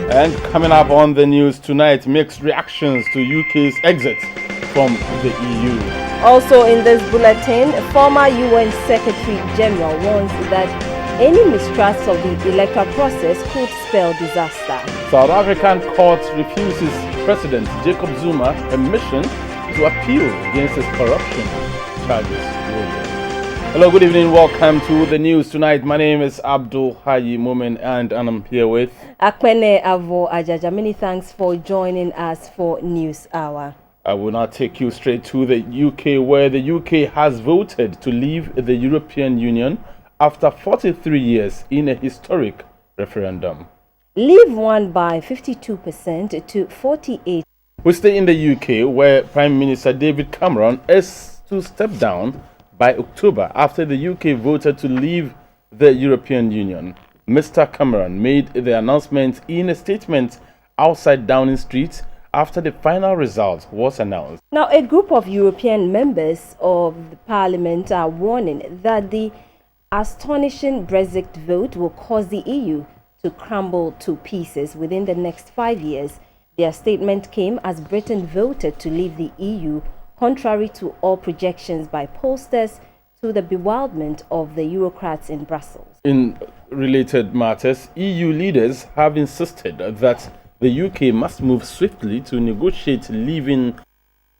And coming up on the news tonight, mixed reactions to UK's exit from the EU. Also in this bulletin, former UN Secretary General warns that any mistrust of the electoral process could spell disaster. South African court refuses President Jacob Zuma permission to appeal against his corruption charges. Hello, good evening. Welcome to the news tonight. My name is Abdul Haji Momen and I'm here with Akpene Avo Ajaja. Many thanks for joining us for News Hour. I will now take you straight to the UK, where the UK has voted to leave the European Union after 43 years in a historic referendum. Leave won by 52% to 48%. We stay in the UK, where Prime Minister David Cameron is to step down by October after the UK voted to leave the European Union. Mr. Cameron made the announcement in a statement outside Downing Street after the final result was announced. Now, a group of European members of the Parliament are warning that the astonishing Brexit vote will cause the EU to crumble to pieces within the next 5 years. Their statement came as Britain voted to leave the EU, contrary to all projections by pollsters, to the bewilderment of the Eurocrats in Brussels. In related matters, EU leaders have insisted that the UK must move swiftly to negotiate leaving.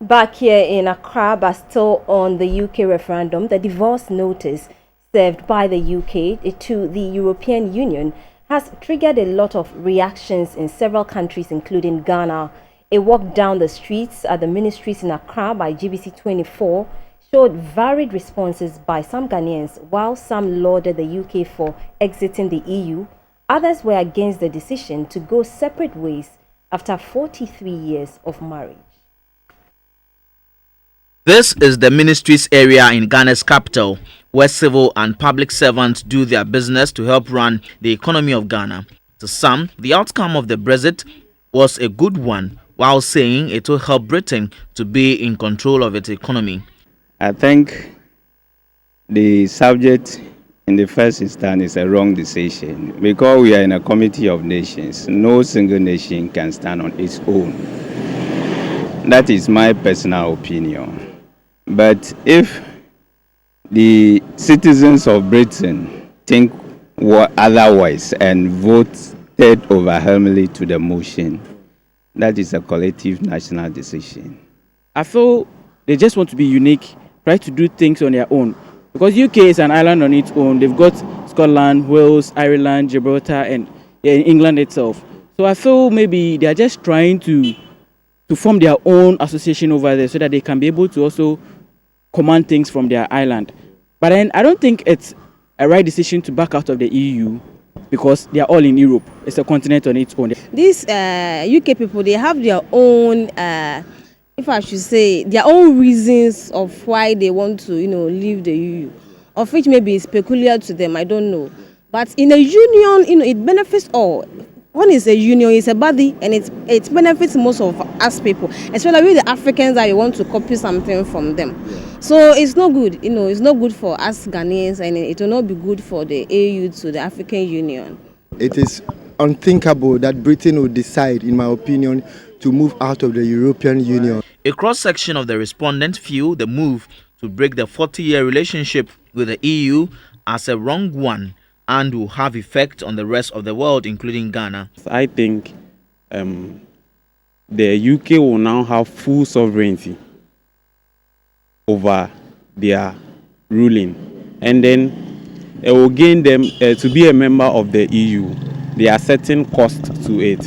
Back here in Accra, but still on the UK referendum, the divorce notice served by the UK to the European Union has triggered a lot of reactions in several countries, including Ghana. A walk down the streets at the ministries in Accra by GBC24 showed varied responses by some Ghanaians, while some lauded the UK for exiting the EU. Others were against the decision to go separate ways after 43 years of marriage. This is the ministries area in Ghana's capital, where civil and public servants do their business to help run the economy of Ghana. To some, the outcome of the Brexit was a good one, while saying it will help Britain to be in control of its economy. I think the subject in the first instance is a wrong decision because we are in a community of nations. No single nation can stand on its own. That is my personal opinion. But if the citizens of Britain think otherwise and voted overwhelmingly to the motion, that is a collective national decision. I feel they just want to be unique, try to do things on their own. Because UK is an island on its own. They've got Scotland, Wales, Ireland, Gibraltar, and England itself. So I feel maybe they are just trying to form their own association over there so that they can be able to also command things from their island. But then I don't think it's a right decision to back out of the EU because they are all in Europe. It's a continent on its own. These UK people, they have their own, if I should say, their own reasons of why they want to, leave the EU, of which maybe is peculiar to them. I don't know. But in a union, it benefits all. When it's a union, it's a body, and it benefits most of us people, especially the Africans that want to copy something from them. So it's not good, it's not good for us Ghanaians, and it will not be good for the AU to the African Union. It is unthinkable that Britain would decide, in my opinion, to move out of the European Union. A cross-section of the respondents view the move to break the 40-year relationship with the EU as a wrong one and will have effect on the rest of the world, including Ghana. I think the UK will now have full sovereignty over their ruling, and then it will gain them to be a member of the EU. There are certain costs to it.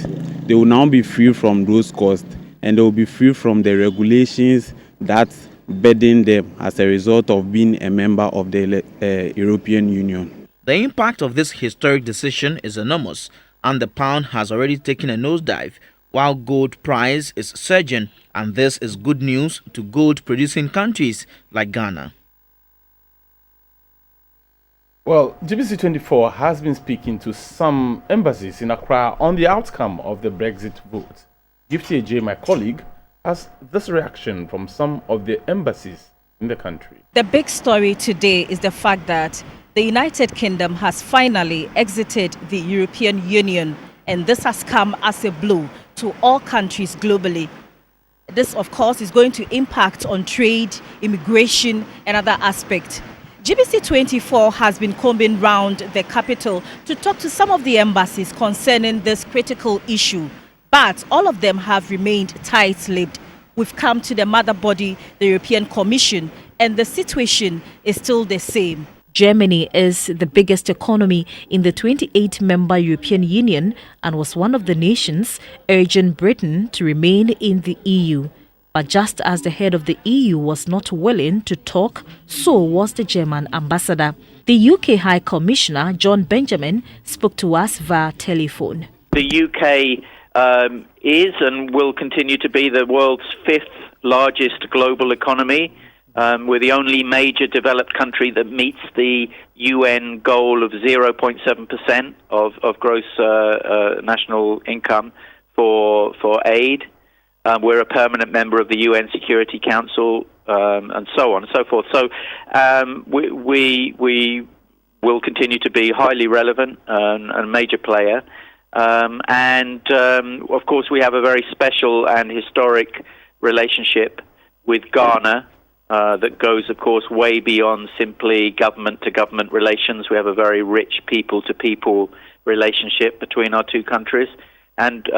They will now be free from those costs, and they will be free from the regulations that burden them as a result of being a member of the European Union. The impact of this historic decision is enormous, and the pound has already taken a nosedive, while gold price is surging, and this is good news to gold-producing countries like Ghana. Well, GBC24 has been speaking to some embassies in Accra on the outcome of the Brexit vote. Gifty AJ, my colleague, has this reaction from some of the embassies in the country. The big story today is the fact that the United Kingdom has finally exited the European Union and this has come as a blow to all countries globally. This, of course, is going to impact on trade, immigration, and other aspects. GBC24 has been combing round the capital to talk to some of the embassies concerning this critical issue, but all of them have remained tight-lipped. We've come to the mother body, the European Commission, and the situation is still the same. Germany is the biggest economy in the 28-member European Union and was one of the nations urging Britain to remain in the EU. But just as the head of the EU was not willing to talk, so was the German ambassador. The UK High Commissioner, John Benjamin, spoke to us via telephone. The UK is and will continue to be the world's 5th largest global economy. We're the only major developed country that meets the UN goal of 0.7% of gross national income for aid. We're a permanent member of the UN Security Council, and so on and so forth. So we will continue to be highly relevant and a major player. Of course, we have a very special and historic relationship with Ghana that goes, of course, way beyond simply government-to-government relations. We have a very rich people-to-people relationship between our two countries. And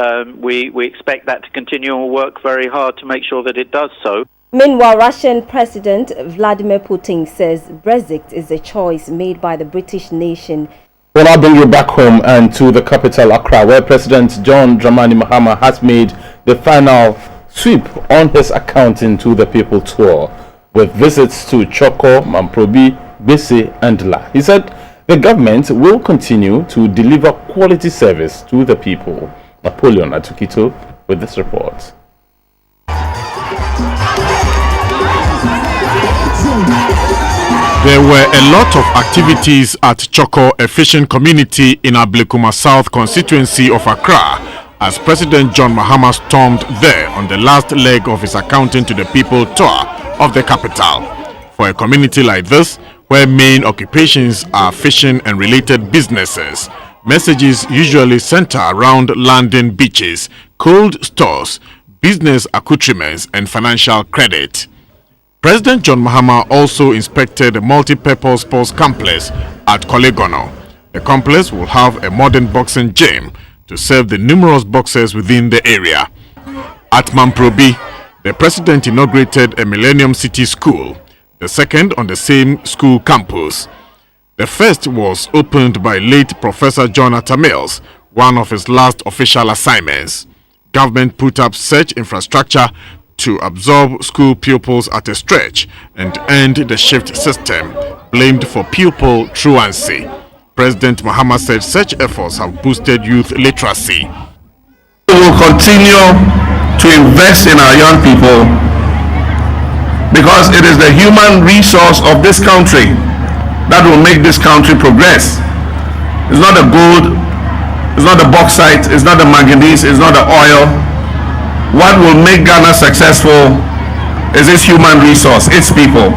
we expect that to continue and we'll work very hard to make sure that it does so. Meanwhile, Russian President Vladimir Putin says Brexit is a choice made by the British nation. Well, I'll bring you back home and to the capital, Accra, where President John Dramani Mahama has made the final sweep on his accounting to the people tour, with visits to Choko, Mamprobi, GBC and La. He said the government will continue to deliver quality service to the people. Napoleon Atukito with this report. There were a lot of activities at Choko, a fishing community in Ablekuma South constituency of Accra, as President John Mahama stormed there on the last leg of his accounting to the people tour of the capital. For a community like this, where main occupations are fishing and related businesses, messages usually center around landing beaches, cold stores, business accoutrements, and financial credit. President John Mahama also inspected a multi-purpose sports complex at Kolegono. The complex will have a modern boxing gym to serve the numerous boxers within the area. At Mamprobi, the president inaugurated a Millennium City School, the second on the same school campus. The first was opened by late Professor John Mills, one of his last official assignments. Government put up such infrastructure to absorb school pupils at a stretch and end the shift system, blamed for pupil truancy. President Mahama said such efforts have boosted youth literacy. We will continue to invest in our young people because it is the human resource of this country that will make this country progress. It's not the gold, it's not the bauxite, it's not the manganese, it's not the oil. What will make Ghana successful is its human resource, its people.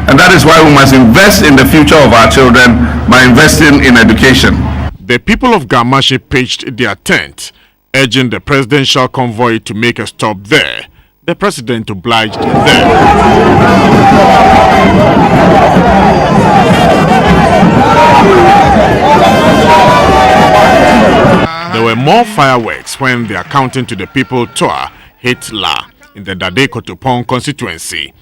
And that is why we must invest in the future of our children by investing in education. The people of Gamashi pitched their tent, urging the presidential convoy to make a stop there. The president obliged them. There were more fireworks when the Accounting to the People tour hit La in the Dade Kotopon constituency.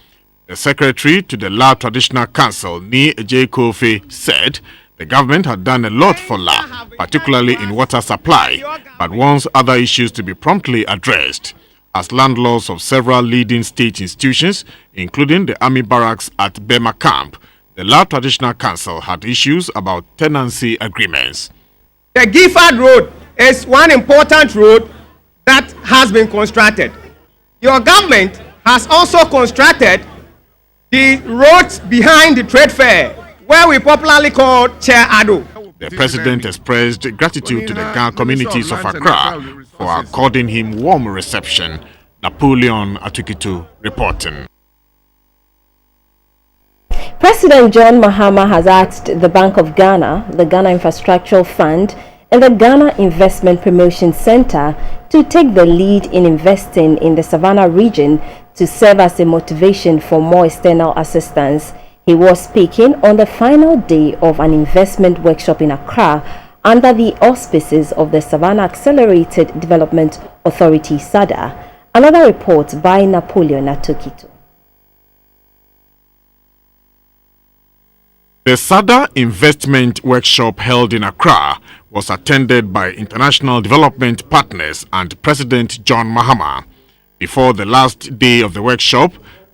The secretary to the La Traditional Council, Ni J. Kofi, said the government had done a lot for La, particularly in water supply, but wants other issues to be promptly addressed. As landlords of several leading state institutions, including the Army Barracks at Bema Camp, the La Traditional Council had issues about tenancy agreements. The Gifford Road is one important road that has been constructed. Your government has also constructed the roads behind the trade fair, where we popularly call Chair Ado. The president expressed gratitude to the Ghana communities of Accra for according him warm reception. Napoleon Atukitu reporting. President John Mahama has asked the Bank of Ghana, the Ghana Infrastructure Fund, and the Ghana Investment Promotion Center to take the lead in investing in the Savannah region to serve as a motivation for more external assistance. He was speaking on the final day of an investment workshop in Accra under the auspices of the Savannah Accelerated Development Authority, SADA. Another report by Napoleon Atokito. The SADA investment workshop held in Accra was attended by international development partners and President John Mahama. Before the last day of the workshop,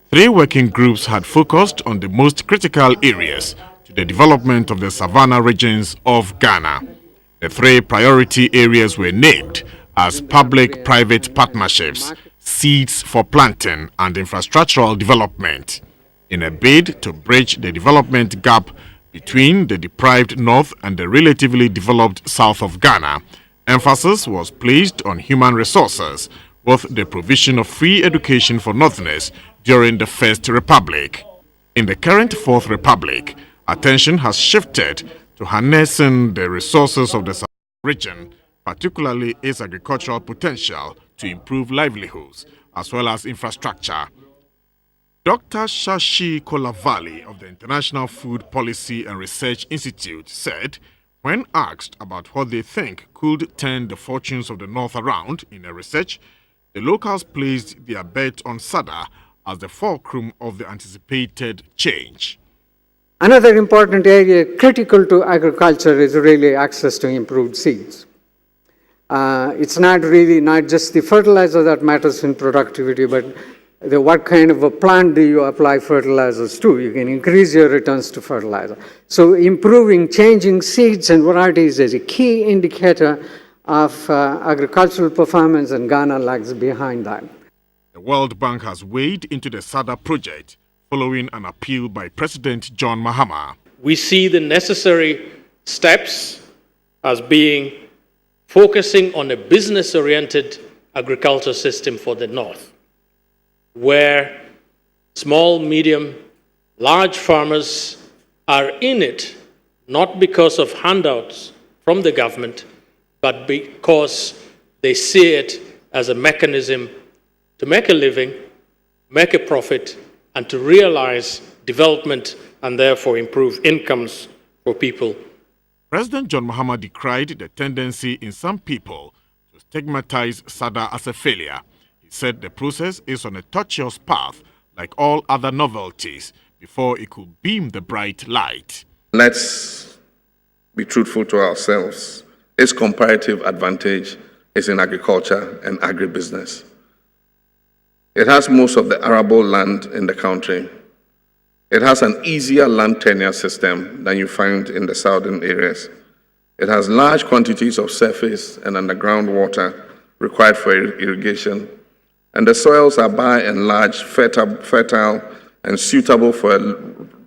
3 working groups had focused on the most critical areas to the development of the Savannah regions of Ghana. The 3 priority areas were named as public-private partnerships, seeds for planting, and infrastructural development. In a bid to bridge the development gap between the deprived north and the relatively developed south of Ghana, emphasis was placed on human resources, with the provision of free education for northerners during the First Republic. In the current Fourth Republic, attention has shifted to harnessing the resources of the Savannah region, particularly its agricultural potential, to improve livelihoods as well as infrastructure. Dr. Shashi Kolavali of the International Food Policy and Research Institute said, when asked about what they think could turn the fortunes of the North around in a research, the locals placed their bet on SADA as the fulcrum of the anticipated change. Another important area critical to agriculture is really access to improved seeds. It's not just the fertilizer that matters in productivity, but what kind of a plant do you apply fertilizers to? You can increase your returns to fertilizer. So changing seeds and varieties is a key indicator of agricultural performance, and Ghana lags behind that. The World Bank has weighed into the SADA project following an appeal by President John Mahama. We see the necessary steps as being focusing on a business-oriented agriculture system for the North, where small, medium, large farmers are in it not because of handouts from the government, but because they see it as a mechanism to make a living, make a profit, and to realize development and therefore improve incomes for people. President John Mahama decried the tendency in some people to stigmatize SADA as a failure. He said the process is on a tortuous path like all other novelties before it could beam the bright light. Let's be truthful to ourselves. Its comparative advantage is in agriculture and agribusiness. It has most of the arable land in the country. It has an easier land tenure system than you find in the southern areas. It has large quantities of surface and underground water required for irrigation, and the soils are by and large fertile and suitable for a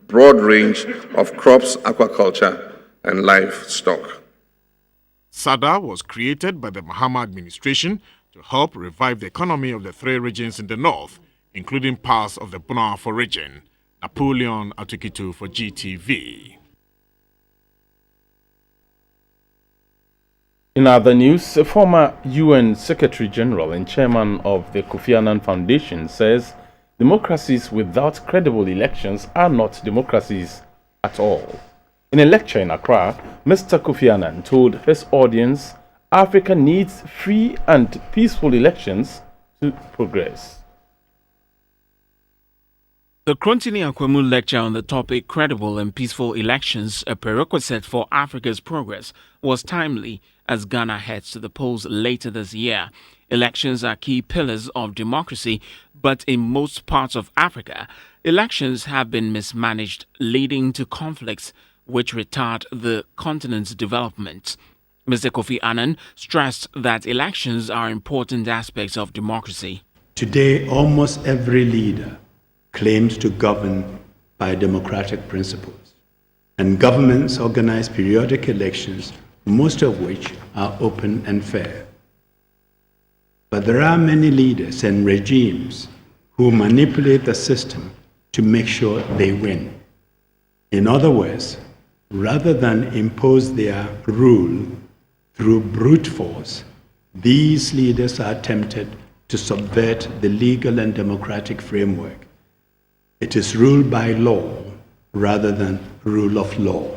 broad range of crops, aquaculture, and livestock. SADA was created by the Mahama administration to help revive the economy of the 3 regions in the north, including parts of the Bunafo region. Napoleon Atokito for GTV. In other news, a former UN Secretary General and chairman of the Kofi Annan Foundation says democracies without credible elections are not democracies at all. In a lecture in Accra, Mr. Kofi Annan told his audience Africa needs free and peaceful elections to progress. The Krontini Akwemu lecture on the topic Credible and Peaceful Elections, a prerequisite for Africa's progress, was timely as Ghana heads to the polls later this year. Elections are key pillars of democracy, but in most parts of Africa, elections have been mismanaged, leading to conflicts which retard the continent's development. Mr. Kofi Annan stressed that elections are important aspects of democracy. Today, almost every leader claims to govern by democratic principles, and governments organize periodic elections, most of which are open and fair. But there are many leaders and regimes who manipulate the system to make sure they win. In other words, rather than impose their rule through brute force, these leaders are tempted to subvert the legal and democratic framework. It is ruled by law rather than rule of law.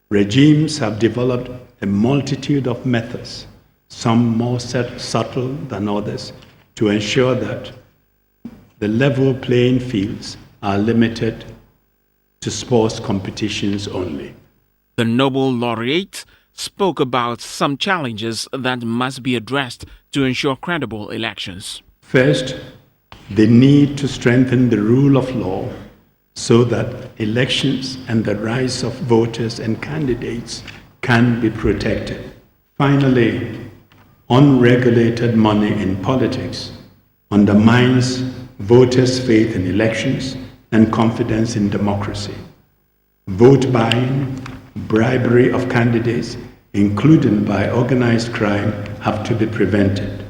Regimes have developed a multitude of methods, some more subtle than others, to ensure that the level playing fields are limited to sports competitions only. The Nobel laureate spoke about some challenges that must be addressed to ensure credible elections. First, the need to strengthen the rule of law so that elections and the rights of voters and candidates can be protected. Finally, unregulated money in politics undermines voters' faith in elections and confidence in democracy. Vote buying, bribery of candidates, including by organized crime, have to be prevented.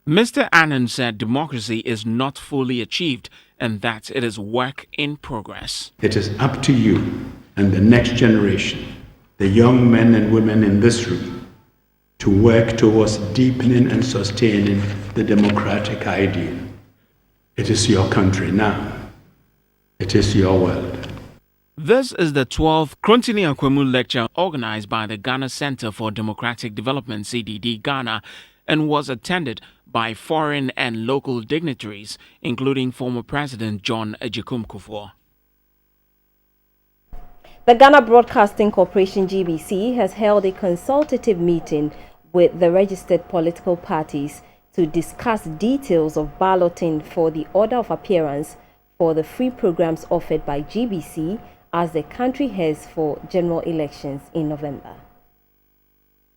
Mr. Annan said democracy is not fully achieved and that it is work in progress. It is up to you and the next generation, the young men and women in this room, to work towards deepening and sustaining the democratic ideal. It is your country now. It is your world. This is the 12th Krontini Akwemu lecture organized by the Ghana Center for Democratic Development, CDD Ghana, and was attended by foreign and local dignitaries, including former President John Agyekum Kufuor. The Ghana Broadcasting Corporation GBC has held a consultative meeting with the registered political parties to discuss details of balloting for the order of appearance for the free programs offered by GBC as the country heads for general elections in November.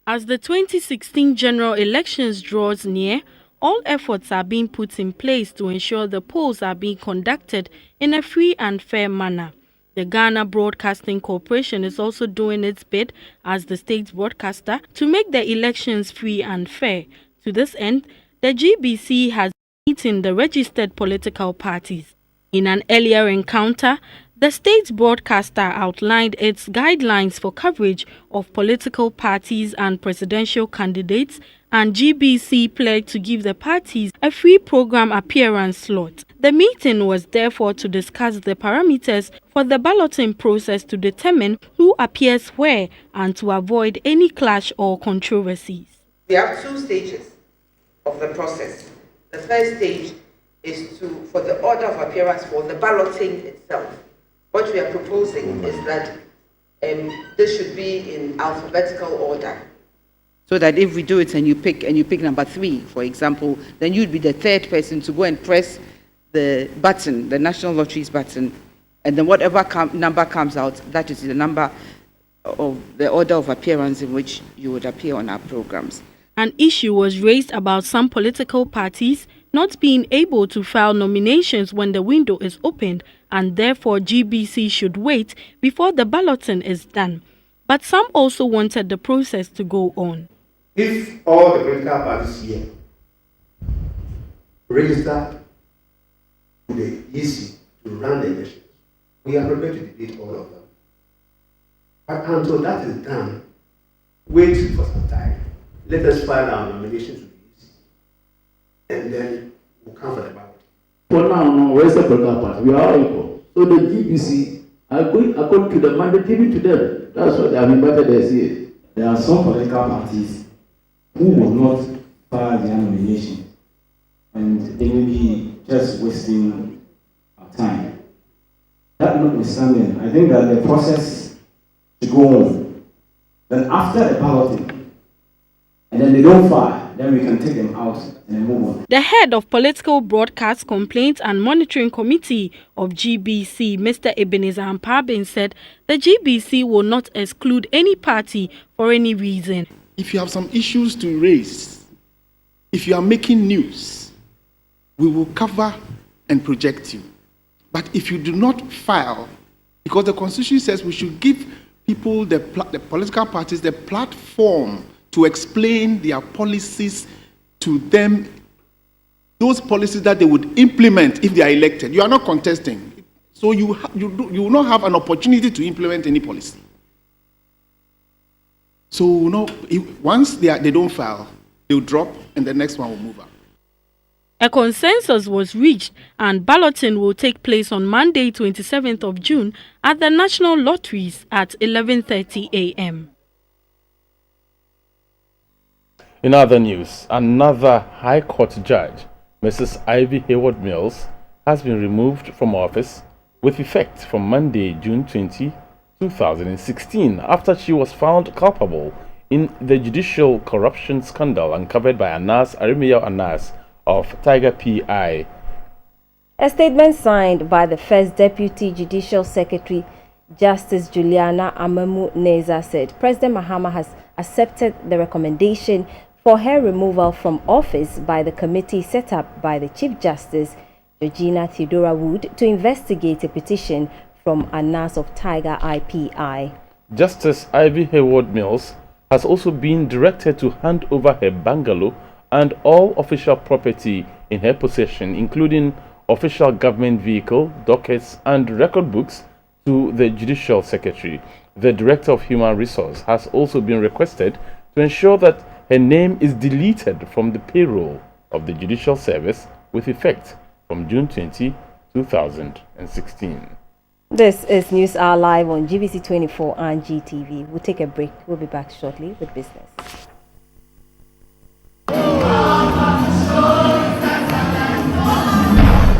As the 2016 general elections draws near, all efforts are being put in place to ensure the polls are being conducted in a free and fair manner. The Ghana Broadcasting Corporation is also doing its bit as the state broadcaster to make the elections free and fair. To this end, the GBC has been meeting the registered political parties. In an earlier encounter, the state broadcaster outlined its guidelines for coverage of political parties and presidential candidates, and GBC pledged to give the parties a free program appearance slot. The meeting was therefore to discuss the parameters for the balloting process to determine who appears where and to avoid any clash or controversies. We have two stages of the process. The first stage is for the order of appearance for the balloting itself. What we are proposing is that this should be in alphabetical order. So that if we do it and you pick number 3, for example, then you'd be the third person to go and press the button, the National Lotteries button, and then whatever number comes out, that is the number of the order of appearance in which you would appear on our programs. An issue was raised about some political parties not being able to file nominations when the window is opened, and therefore GBC should wait before the balloting is done. But some also wanted the process to go on. If all the political parties here register to the EC to run the elections, we are prepared to debate all of them. But until that is done, wait for some time. Let us file our nominations to the EC, and then we'll come for the ballot. For now, where's the political party? We are all equal. So the GBC are going according to the mandate given to them. That's what they have invited the SCA. There are some political parties who will not file their nomination, and they will be just wasting our time. That notwithstanding, I think that the process should go on. Then after the balloting, and then they don't file, then we can take them out and then move on. The head of Political Broadcast Complaints and Monitoring Committee of GBC, Mr. Ebenezer Ampabin, said the GBC will not exclude any party for any reason. If you have some issues to raise, if you are making news, we will cover and project you. But if you do not file, because the Constitution says we should give people, the political parties, the platform to explain their policies to them, those policies that they would implement if they are elected. You are not contesting. So you will not have an opportunity to implement any policy. So, once they don't file, they'll drop and the next one will move up. A consensus was reached and balloting will take place on Monday, 27th of June at the National Lotteries at 11:30 a.m. In other news, another High Court judge, Mrs. Ivy Hayward Mills, has been removed from office with effect from Monday, June 20, 2016, after she was found culpable in the judicial corruption scandal uncovered by Anas Arimiya Anas of Tiger PI. A statement signed by the First Deputy Judicial Secretary, Justice Juliana Amamu Neza, said President Mahama has accepted the recommendation for her removal from office by the committee set up by the Chief Justice, Georgina Theodora Wood, to investigate a petition from Anas of Tiger IPI. Justice Ivy Hayward Mills has also been directed to hand over her bungalow and all official property in her possession, including official government vehicle, dockets, and record books, to the Judicial Secretary. The Director of Human Resource has also been requested to ensure that her name is deleted from the payroll of the Judicial Service with effect from June 20, 2016. This is News Hour Live on GBC24 and GTV. We'll take a break. We'll be back shortly with business.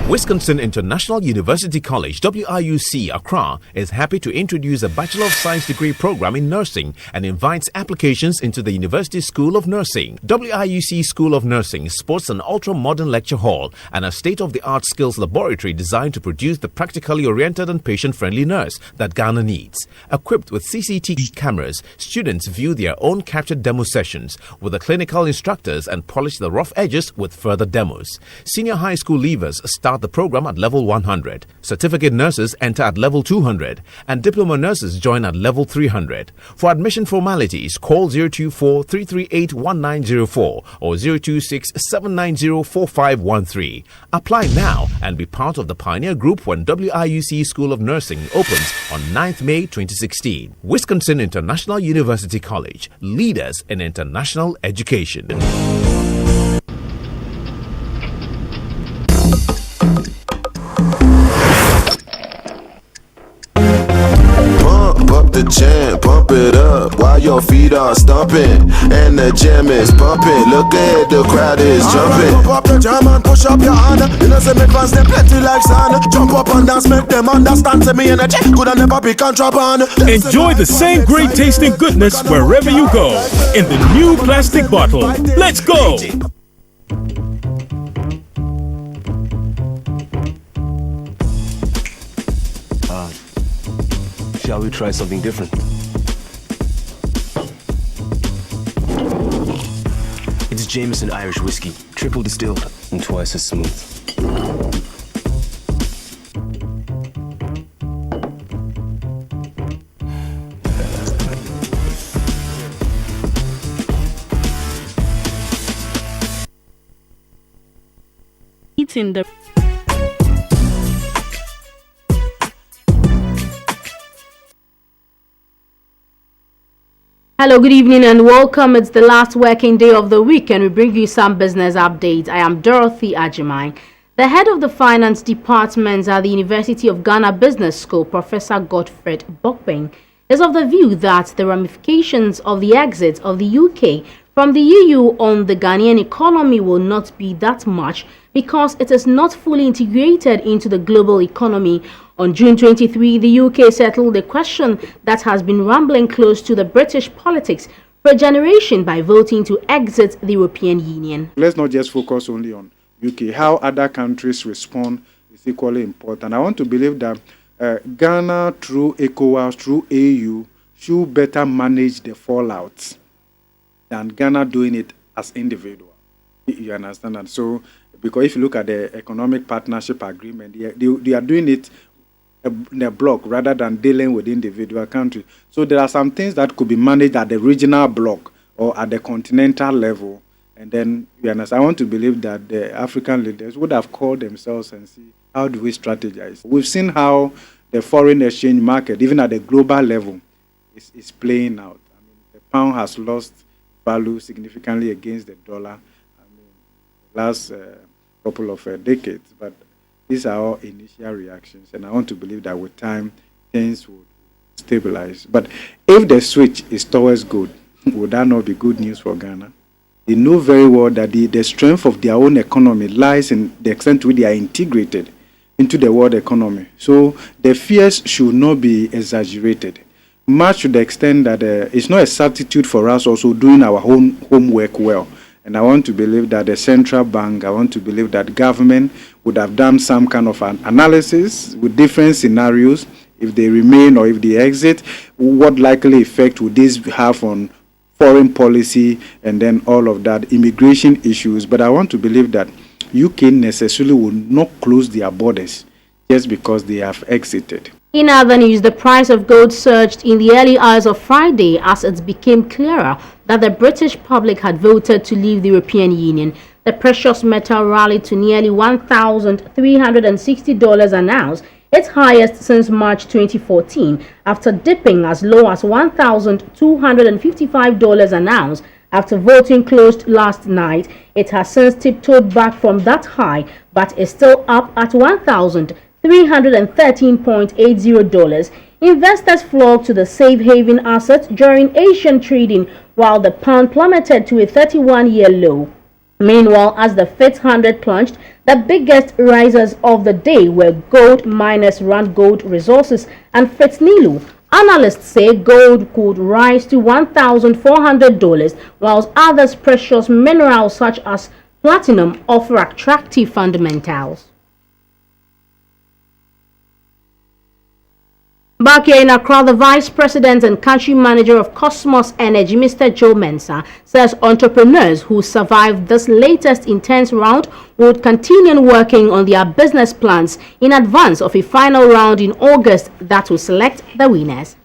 Wisconsin International University College, WIUC, Accra, is happy to introduce a Bachelor of Science degree program in nursing and invites applications into the University School of Nursing. WIUC School of Nursing sports an ultra-modern lecture hall and a state-of-the-art skills laboratory designed to produce the practically oriented and patient-friendly nurse that Ghana needs. Equipped with CCTV cameras, students view their own captured demo sessions with the clinical instructors and polish the rough edges with further demos. Senior high school leavers start the program at level 100. Certificate nurses enter at level 200 and diploma nurses join at level 300. For admission formalities, call 024-338-1904 or 026-790-4513. Apply now and be part of the pioneer group when WIUC School of Nursing opens on 9th May 2016. Wisconsin International University College, leaders in international education. The jam, pump it up while your feet are stomping and the jam is pumping. Look at the crowd is jumping. Pump up the jam and push up your hand. You know, say make fans they plenty like sand. Jump up and dance, make them understand. Say me energy could have never be contraband. Enjoy the same great tasting goodness wherever you go in the new plastic bottle. Let's go. Shall we try something different? It's Jameson Irish whiskey, triple distilled and twice as smooth. Eating the Hello, good evening and welcome. It's the last working day of the week and we bring you some business updates. I am Dorothy Ajimai. The head of the finance department at the University of Ghana Business School, Professor Godfred Bokbeng, is of the view that the ramifications of the exit of the UK from the EU on the Ghanaian economy will not be that much because it is not fully integrated into the global economy. On June 23, the UK settled a question that has been rambling close to the British politics for a generation by voting to exit the European Union. Let's not just focus only on UK. How other countries respond is equally important. I want to believe that Ghana, through ECOWAS, through AU, should better manage the fallout than Ghana doing it as individual. You understand that? So, because if you look at the economic partnership agreement, they are doing it in a block rather than dealing with individual countries. So there are some things that could be managed at the regional block or at the continental level. And then, you understand, I want to believe that the African leaders would have called themselves and see, how do we strategize? We've seen how the foreign exchange market, even at the global level, is playing out. I mean, the pound has lost value significantly against the dollar. Last couple of decades, but these are all initial reactions, and I want to believe that with time things would stabilize. But if the switch is towards gold, would that not be good news for Ghana? They know very well that the strength of their own economy lies in the extent to which they are integrated into the world economy. So the fears should not be exaggerated, much to the extent that it's not a substitute for us also doing our own homework well. And I want to believe that the central bank, I want to believe that government would have done some kind of an analysis with different scenarios. If they remain or if they exit, what likely effect would this have on foreign policy and then all of that, immigration issues. But I want to believe that UK necessarily will not close their borders just because they have exited. In other news, the price of gold surged in the early hours of Friday as it became clearer that the British public had voted to leave the European Union. The precious metal rallied to nearly $1,360 an ounce, its highest since March 2014, after dipping as low as $1,255 an ounce after voting closed last night. It has since tiptoed back from that high, but is still up at $1,313.80. Investors flocked to the safe haven asset during Asian trading, while the pound plummeted to a 31-year low. Meanwhile, as the FTSE 100 plunged, the biggest risers of the day were gold miners Rand Gold Resources and FTSE Nilu. Analysts say gold could rise to $1,400, whilst others precious minerals such as platinum offer attractive fundamentals. Back here in Accra, the Vice President and Country Manager of Cosmos Energy, Mr. Joe Mensah, says entrepreneurs who survived this latest intense round would continue working on their business plans in advance of a final round in August that will select the winners.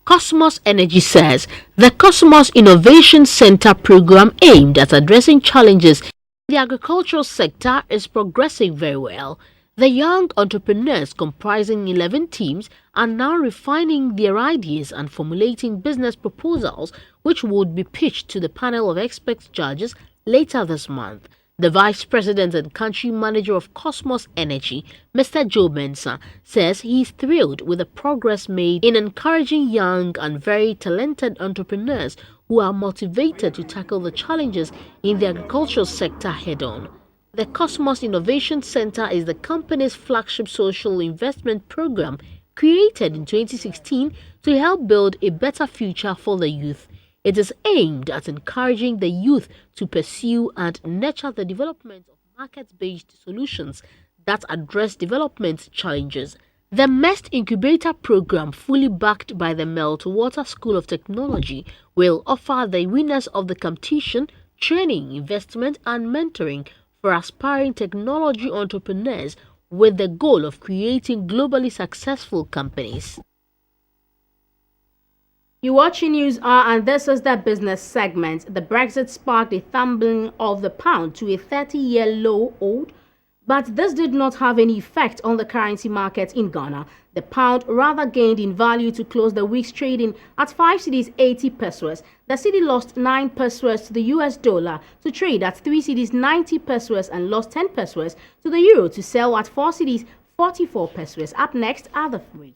Cosmos Energy says the Cosmos Innovation Center program aimed at addressing challenges in the agricultural sector is progressing very well. The young entrepreneurs, comprising 11 teams, are now refining their ideas and formulating business proposals which would be pitched to the panel of expert judges later this month. The Vice President and Country Manager of Cosmos Energy, Mr. Joe Mensah, says he is thrilled with the progress made in encouraging young and very talented entrepreneurs who are motivated to tackle the challenges in the agricultural sector head-on. The Cosmos Innovation Center is the company's flagship social investment program created in 2016 to help build a better future for the youth. It is aimed at encouraging the youth to pursue and nurture the development of market-based solutions that address development challenges. The MEST Incubator program, fully backed by the Meltwater School of Technology, will offer the winners of the competition training, investment and mentoring for aspiring technology entrepreneurs with the goal of creating globally successful companies. You're watching News Hour, and this is the business segment. The Brexit sparked a tumbling of the pound to a 30-year low old, but this did not have any effect on the currency market in Ghana. The pound rather gained in value to close the week's trading at 5 cedis 80 pesos. The cedi lost 9 pesos to the US dollar to trade at 3 cedis 90 pesos and lost 10 pesos to the euro to sell at 4 cedis 44 pesos. Up next are the rates.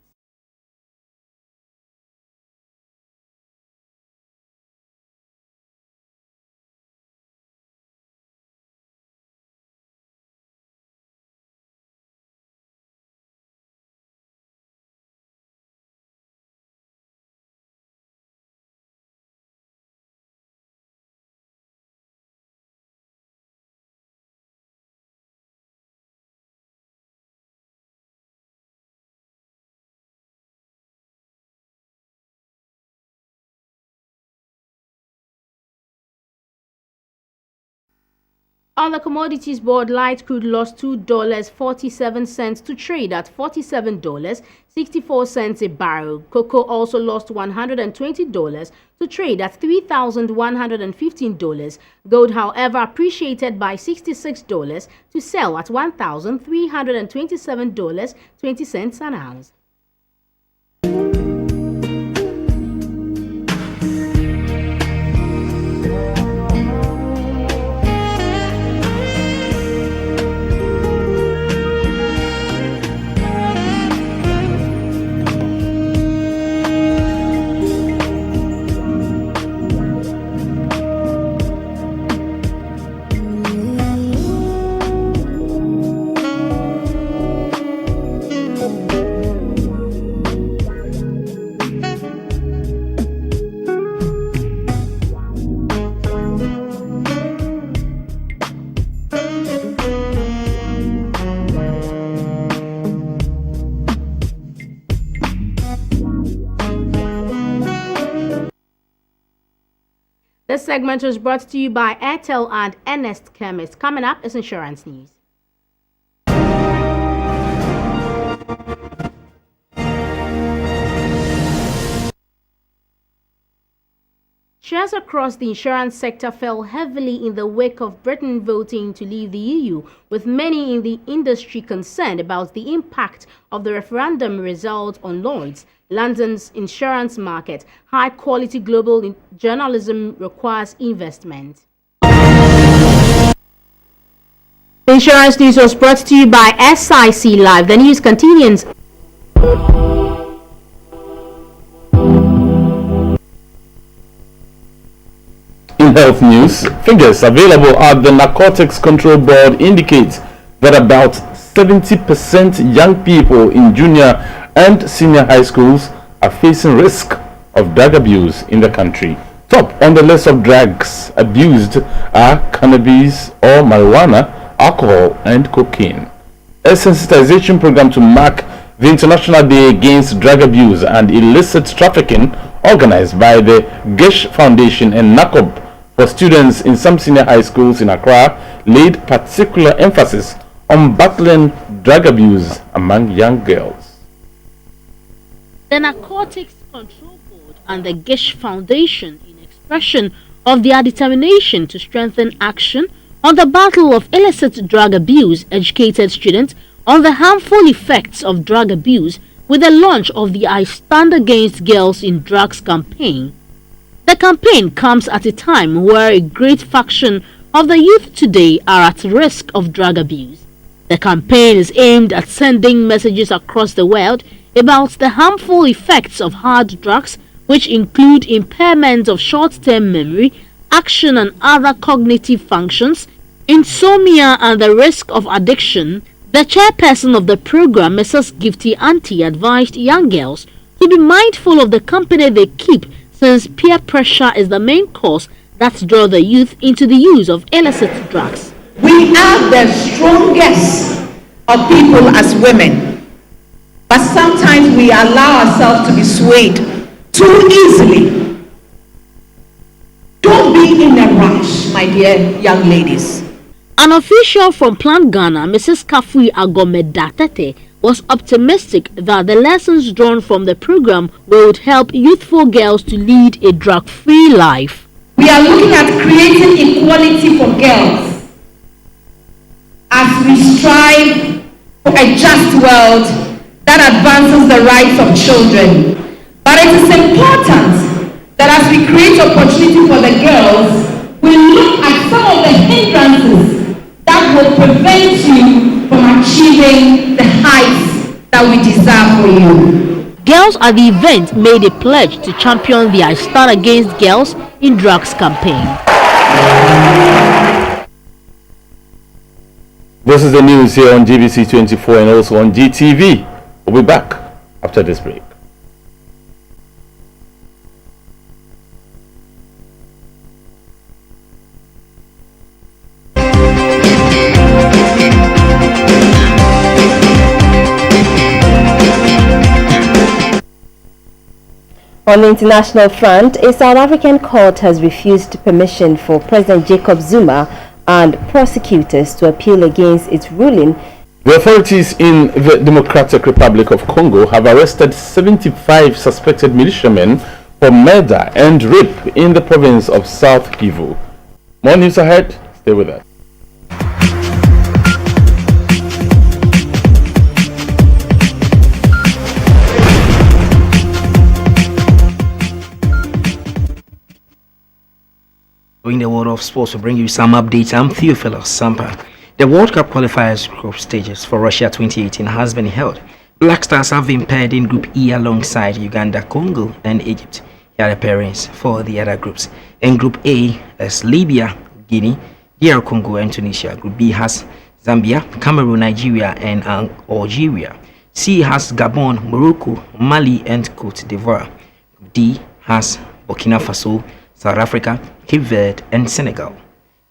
On the commodities board, light crude lost $2.47 to trade at $47.64 a barrel. Cocoa also lost $120 to trade at $3,115. Gold, however, appreciated by $66 to sell at $1,327.20 an ounce. This segment was brought to you by Airtel and Ernest Chemist. Coming up is insurance news. Shares across the insurance sector fell heavily in the wake of Britain voting to leave the EU, with many in the industry concerned about the impact of the referendum result on Lloyd's, London's insurance market. High-quality global journalism requires investment. Insurance news was brought to you by SIC Live. The news continues. In health news, figures available at the Narcotics Control Board indicate that about 70% young people in junior and senior high schools are facing risk of drug abuse in the country. Top on the list of drugs abused are cannabis or marijuana, alcohol, and cocaine. A sensitization program to mark the International Day Against Drug Abuse and Illicit Trafficking, organized by the Gish Foundation and NACOB for students in some senior high schools in Accra, laid particular emphasis on battling drug abuse among young girls. The Narcotics Control Board and the Gish Foundation, in expression of their determination to strengthen action on the battle of illicit drug abuse, educated students on the harmful effects of drug abuse with the launch of the I Stand Against Girls in Drugs campaign. The campaign comes at a time where a great fraction of the youth today are at risk of drug abuse. The campaign is aimed at sending messages across the world about the harmful effects of hard drugs, which include impairment of short-term memory, action and other cognitive functions, insomnia and the risk of addiction. The chairperson of the program, Mrs. Gifty Auntie, advised young girls to be mindful of the company they keep, since peer pressure is the main cause that draws the youth into the use of illicit drugs. We are the strongest of people as women, but sometimes we allow ourselves to be swayed too easily. Don't be in a rush, my dear young ladies. An official from Plant Ghana, Mrs. Kafui Agomedatete, was optimistic that the lessons drawn from the program would help youthful girls to lead a drug-free life. We are looking at creating equality for girls as we strive for a just world that advances the rights of children. But it is important that as we create opportunity for the girls, we look at some of the hindrances that will prevent you from achieving the heights that we desire for you. Girls at the event made a pledge to champion the I Stand Against Girls in Drugs campaign. This is the news here on GBC24 and also on GTV. We'll be back after this break. On the international front, a South African court has refused permission for President Jacob Zuma and prosecutors to appeal against its ruling. The authorities in the Democratic Republic of Congo have arrested 75 suspected militiamen for murder and rape in the province of South Kivu. More news ahead. Stay with us. In the world of sports, we'll bring you some updates. I'm Theophilus Sampa. The World Cup qualifiers group stages for Russia 2018 has been held. Black Stars have been paired in Group E alongside Uganda, Congo, and Egypt. Here are the pairings for the other groups. In Group A is Libya, Guinea, DR Congo, and Tunisia. Group B has Zambia, Cameroon, Nigeria, and Algeria. C has Gabon, Morocco, Mali, and Cote d'Ivoire. Group D has Burkina Faso, South Africa, Cape Verde, and Senegal.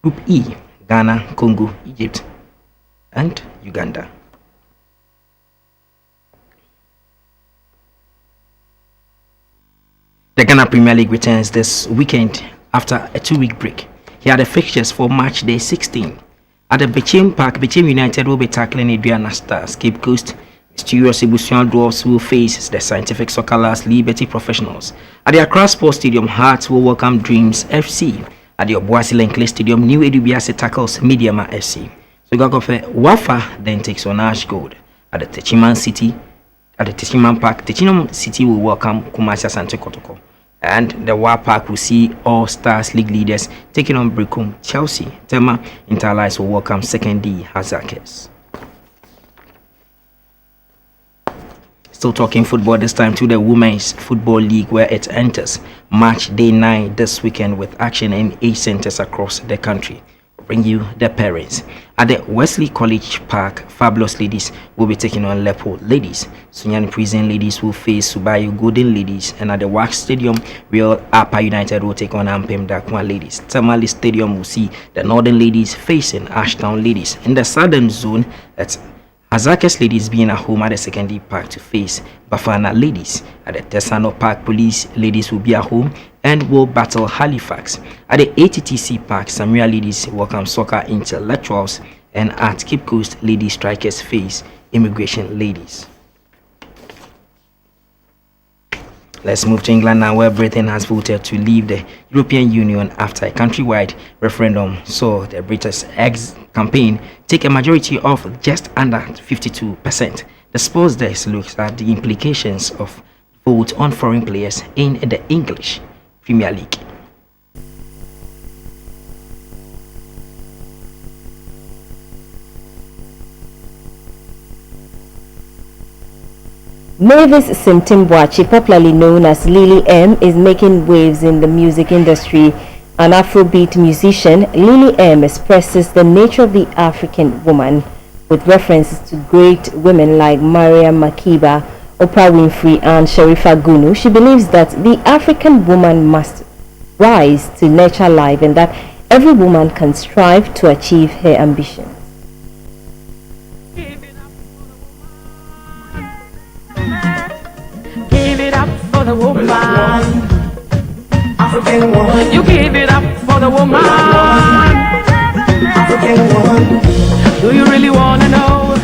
Group E, Ghana, Congo, Egypt, and Uganda. The Ghana Premier League returns this weekend after a 2-week break. He had the fixtures for match day 16. At the Bechem Park, Bechem United will be tackling Adriana Stars. Cape Coast Mysterious Ibusian Dwarfs will face the Scientific Soccer Last Liberty Professionals. At the Accra Sports Stadium, Hearts will welcome Dreams FC. At the Obuasi Lenkley Stadium, New Edubiase tackles Mediama FC. So Gagofe Wafa then takes on Ash Gold. At the Techiman Park, Techinam City will welcome Kumasi Asante Kotoko. And the Wa Park will see All Stars League leaders taking on Brekum Chelsea. Tema Interlights will welcome 2nd D Hazakers. Still talking football, this time to the Women's Football League, where it enters match day 9 this weekend with action in 8 centers across the country. Bring you the parents. At the Wesley College Park, Fabulous Ladies will be taking on Lepo Ladies. Sunyani Prison Ladies will face Subayu Golden Ladies. And at the Wax Stadium, Real Upper United will take on Ampem Dakwa Ladies. Tamale Stadium will see the Northern Ladies facing Ashtown Ladies. In the Southern Zone, that's Hazakes Ladies being at home at the Secondary Park to face Bafana Ladies. At the Tesano Park, Police Ladies will be at home and will battle Halifax. At the ATTC Park, Samria Ladies welcome Soccer Intellectuals, and at Cape Coast, Lady Strikers face Immigration Ladies. Let's move to England now, where Britain has voted to leave the European Union after a countrywide referendum saw the British Eggs campaign take a majority of just under 52%. The Sports Desk looks at the implications of vote on foreign players in the English Premier League. Mavis Simtimbwachi, popularly known as Lily M, is making waves in the music industry. An Afrobeat musician, Lily M expresses the nature of the African woman with references to great women like Mariam Makeba, Oprah Winfrey, and Sharifa Gunu. She believes that the African woman must rise to nurture life and that every woman can strive to achieve her ambitions. Give it up for the woman, African woman. You give it up for the woman, African woman. Do you really want to know?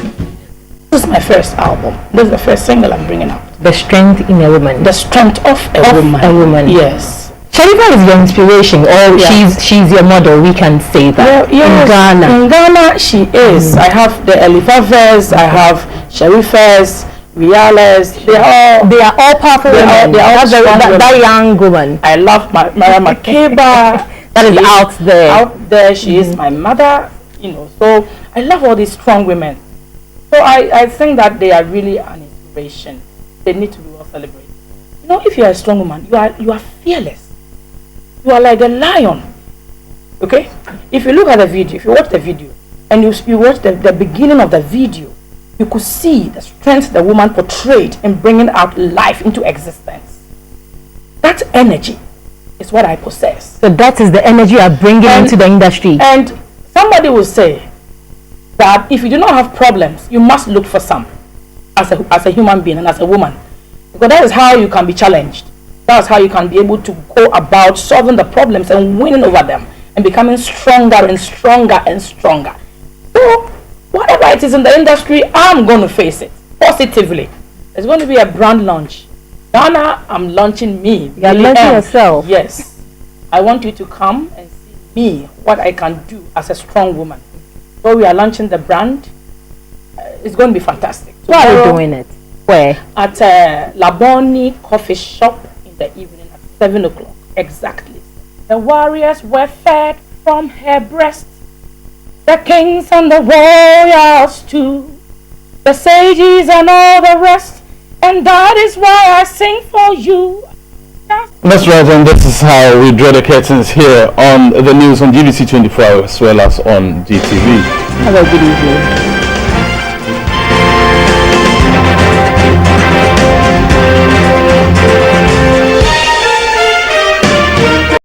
This is my first album. This is the first single I'm bringing out. The strength in a woman. The strength of a woman. Yes. Sharifa is your inspiration, or she's your model. We can say that. Yes, in Ghana. In Ghana, she is. I have the Elifavers. I have Sharifas. Reales, they are all powerful women. They are all that young woman. I love Mariam Makeba. That is out there. Out there, she is my mother. You know, so I love all these strong women. So I think that they are really an inspiration. They need to be well celebrated. You know, if you are a strong woman, you are fearless. You are like a lion. Okay? If you look at the video, if you watch the video, and you watch the beginning of the video, you could see the strength the woman portrayed in bringing out life into existence. That energy is what I possess. So that is the energy you are bringing into the industry. And somebody will say that if you do not have problems, you must look for some as a human being and as a woman. Because that is how you can be challenged. That's how you can be able to go about solving the problems and winning over them and becoming stronger and stronger and stronger. So whatever it is in the industry, I'm going to face it positively. There's going to be a brand launch. Ghana, I'm launching me. You're launching yourself? Yes. I want you to come and see me, what I can do as a strong woman. So we are launching the brand. It's going to be fantastic. Where are you doing it? Where? At Laboni Coffee Shop in the evening at 7 o'clock. Exactly. The warriors were fed from her breast. The kings and the warriors too, the sages and all the rest, and that is why I sing for you. That's right, and this is how we draw the curtains here on the news on GBC24 as well as on GTV. Have a good evening.